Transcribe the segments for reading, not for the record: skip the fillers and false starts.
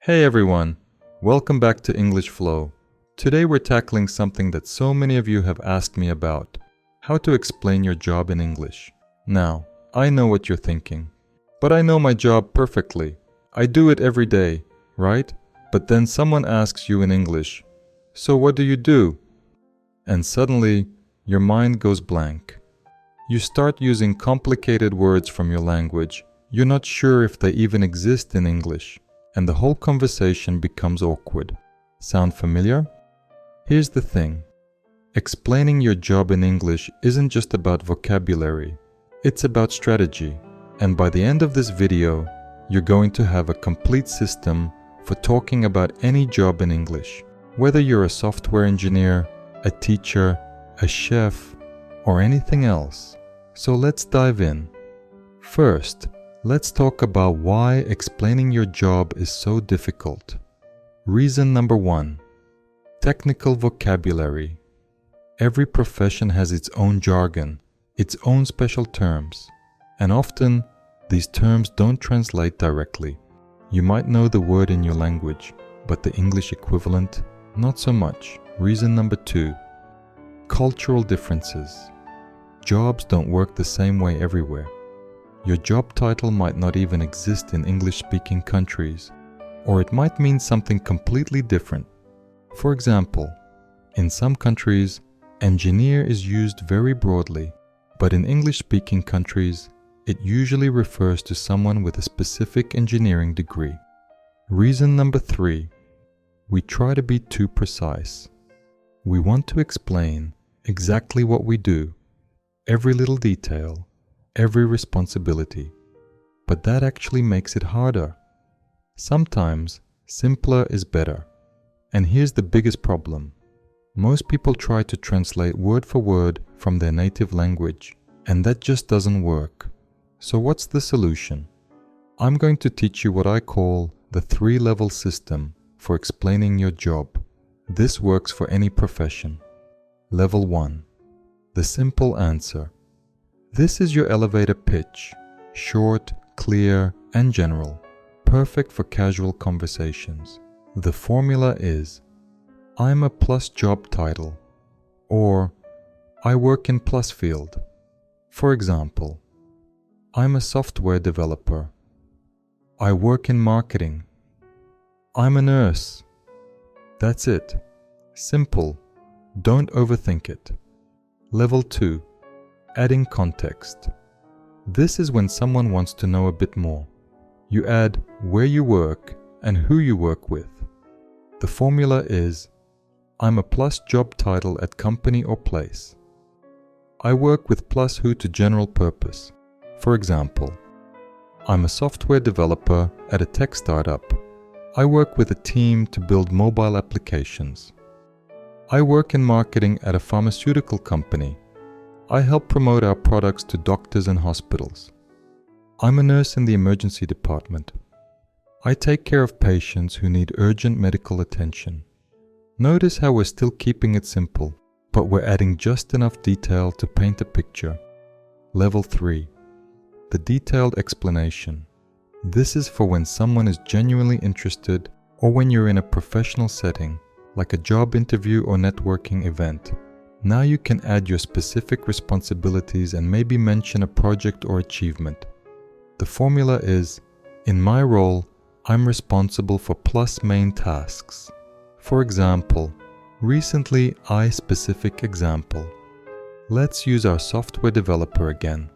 Hey everyone, welcome back to English Flow. Today we're tackling something that so many of you have asked me about: how to explain your job in English. Now, I know what you're thinking, but I know my job perfectly. I do it every day, right? But then someone asks you in English, so what do you do? And suddenly, your mind goes blank. You start using complicated words from your language. You're not sure if they even exist in English, and the whole conversation becomes awkward. Sound familiar? Here's the thing. Explaining your job in English isn't just about vocabulary. It's about strategy. And by the end of this video, you're going to have a complete system for talking about any job in English. Whether you're a software engineer, a teacher, a chef, or anything else. So let's dive in. First, let's talk about why explaining your job is so difficult. Reason number 1. Technical vocabulary. Every profession has its own jargon, its own special terms, and often these terms don't translate directly. You might know the word in your language, but the English equivalent, not so much. Reason number 2. Cultural differences. Jobs don't work the same way everywhere. Your job title might not even exist in English-speaking countries, or it might mean something completely different. For example, in some countries, engineer is used very broadly, but in English-speaking countries, it usually refers to someone with a specific engineering degree. Reason number 3. We try to be too precise. We want to explain exactly what we do, every little detail, every responsibility. But that actually makes it harder. Sometimes, simpler is better. And here's the biggest problem. Most people try to translate word for word from their native language, and that just doesn't work. So what's the solution? I'm going to teach you what I call the 3-level system for explaining your job. This works for any profession. Level 1. The simple answer. This is your elevator pitch. Short, clear, and general. Perfect for casual conversations. The formula is: I'm a plus job title, or I work in plus field. For example, I'm a software developer. I work in marketing. I'm a nurse. That's it. Simple. Don't overthink it. Level 2. Adding context. This is when someone wants to know a bit more. You add where you work and who you work with. The formula is: I'm a plus job title at company or place. I work with plus who to general purpose. For example, I'm a software developer at a tech startup. I work with a team to build mobile applications. I work in marketing at a pharmaceutical company. I help promote our products to doctors and hospitals. I'm a nurse in the emergency department. I take care of patients who need urgent medical attention. Notice how we're still keeping it simple, but we're adding just enough detail to paint a picture. Level 3. The detailed explanation. This is for when someone is genuinely interested, or when you're in a professional setting, like a job interview or networking event. Now you can add your specific responsibilities and maybe mention a project or achievement. The formula is: in my role, I'm responsible for plus main tasks. For example, recently specific example. Let's use our software developer again.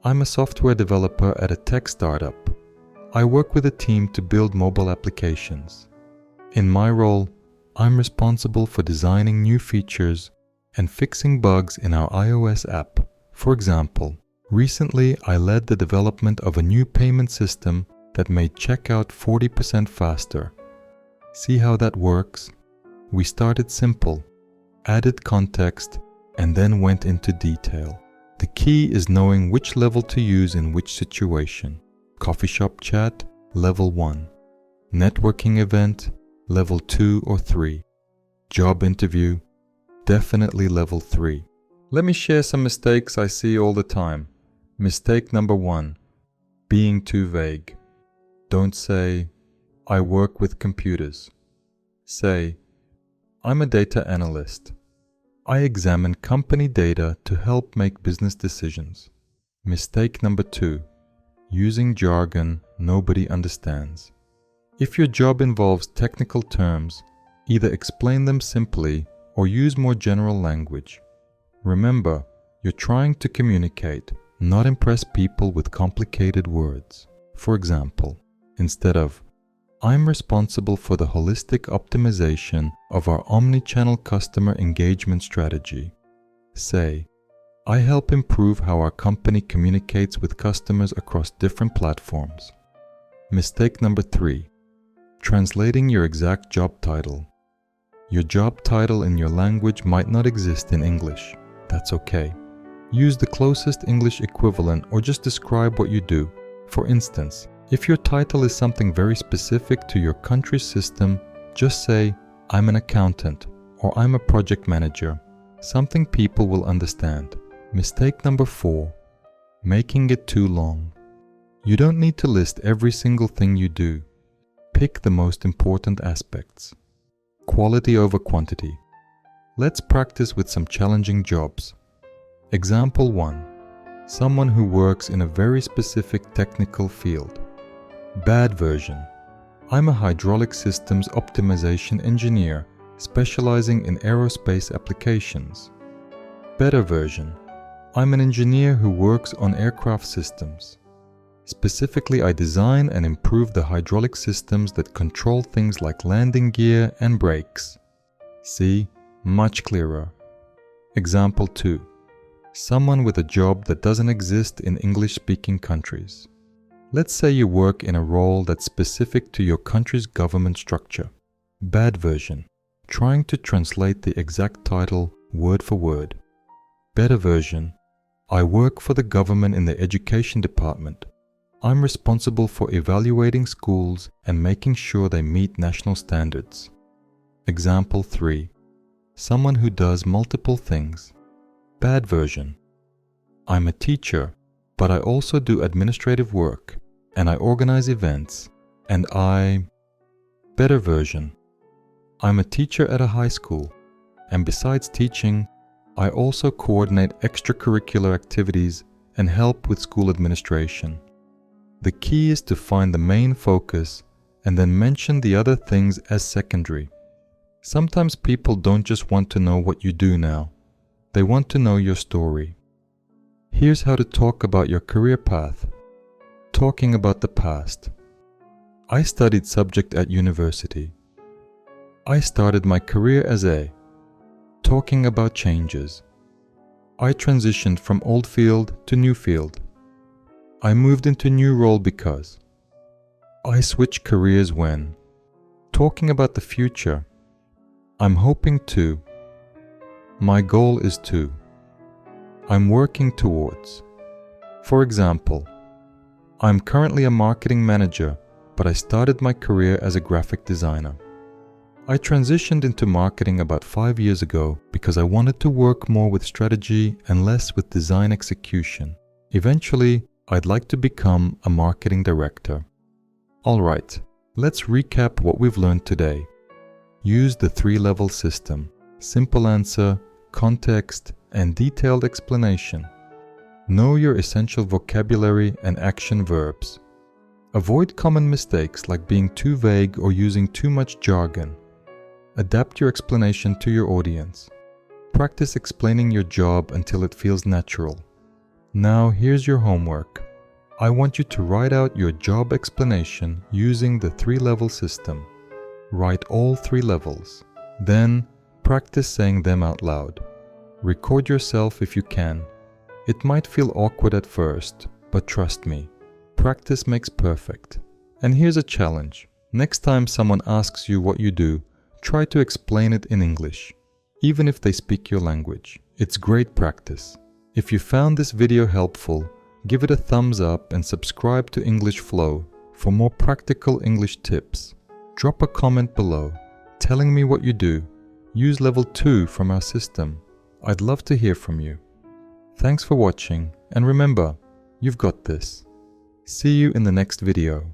I'm a software developer at a tech startup. I work with a team to build mobile applications. In my role, I'm responsible for designing new features and fixing bugs in our iOS app. For example, recently I led the development of a new payment system that made checkout 40% faster. See how that works? We started simple, added context, and then went into detail. The key is knowing which level to use in which situation. Coffee shop chat, level 1. Networking event, level 2 or 3. Job interview, definitely level 3. Let me share some mistakes I see all the time. Mistake number 1. Being too vague. Don't say, I work with computers. Say, I'm a data analyst. I examine company data to help make business decisions. Mistake number 2. Using jargon nobody understands. If your job involves technical terms, either explain them simply or use more general language. Remember, you're trying to communicate, not impress people with complicated words. For example, instead of, I'm responsible for the holistic optimization of our omni-channel customer engagement strategy, say, I help improve how our company communicates with customers across different platforms. Mistake number 3. Translating your exact job title. Your job title in your language might not exist in English. That's okay. Use the closest English equivalent or just describe what you do. For instance, if your title is something very specific to your country's system, just say, I'm an accountant or I'm a project manager. Something people will understand. Mistake number 4. Making it too long. You don't need to list every single thing you do. Pick the most important aspects. Quality over quantity. Let's practice with some challenging jobs. Example 1. Someone who works in a very specific technical field. Bad version. I'm a hydraulic systems optimization engineer specializing in aerospace applications. Better version. I'm an engineer who works on aircraft systems. Specifically, I design and improve the hydraulic systems that control things like landing gear and brakes. See? Much clearer. Example 2. Someone with a job that doesn't exist in English-speaking countries. Let's say you work in a role that's specific to your country's government structure. Bad version. Trying to translate the exact title word for word. Better version. I work for the government in the education department. I'm responsible for evaluating schools and making sure they meet national standards. Example 3. Someone who does multiple things. Bad version. I'm a teacher, but I also do administrative work, and I organize events, and I... Better version. I'm a teacher at a high school, and besides teaching, I also coordinate extracurricular activities and help with school administration. The key is to find the main focus and then mention the other things as secondary. Sometimes people don't just want to know what you do now. They want to know your story. Here's how to talk about your career path. Talking about the past. I studied subject at university. I started my career as a... Talking about changes. I transitioned from old field to new field. I moved into new role because. I switched careers when. Talking about the future. I'm hoping to. My goal is to. I'm working towards. For example, I'm currently a marketing manager, but I started my career as a graphic designer. I transitioned into marketing about 5 years ago because I wanted to work more with strategy and less with design execution. Eventually, I'd like to become a marketing director. Alright, let's recap what we've learned today. Use the 3-level system: simple answer, context, and detailed explanation. Know your essential vocabulary and action verbs. Avoid common mistakes like being too vague or using too much jargon. Adapt your explanation to your audience. Practice explaining your job until it feels natural. Now here's your homework. I want you to write out your job explanation using the 3-level system. Write all 3 levels. Then, practice saying them out loud. Record yourself if you can. It might feel awkward at first, but trust me, practice makes perfect. And here's a challenge. Next time someone asks you what you do, try to explain it in English, even if they speak your language. It's great practice. If you found this video helpful, give it a thumbs up and subscribe to English Flow for more practical English tips. Drop a comment below, telling me what you do. Use level 2 from our system. I'd love to hear from you. Thanks for watching, and remember, you've got this. See you in the next video.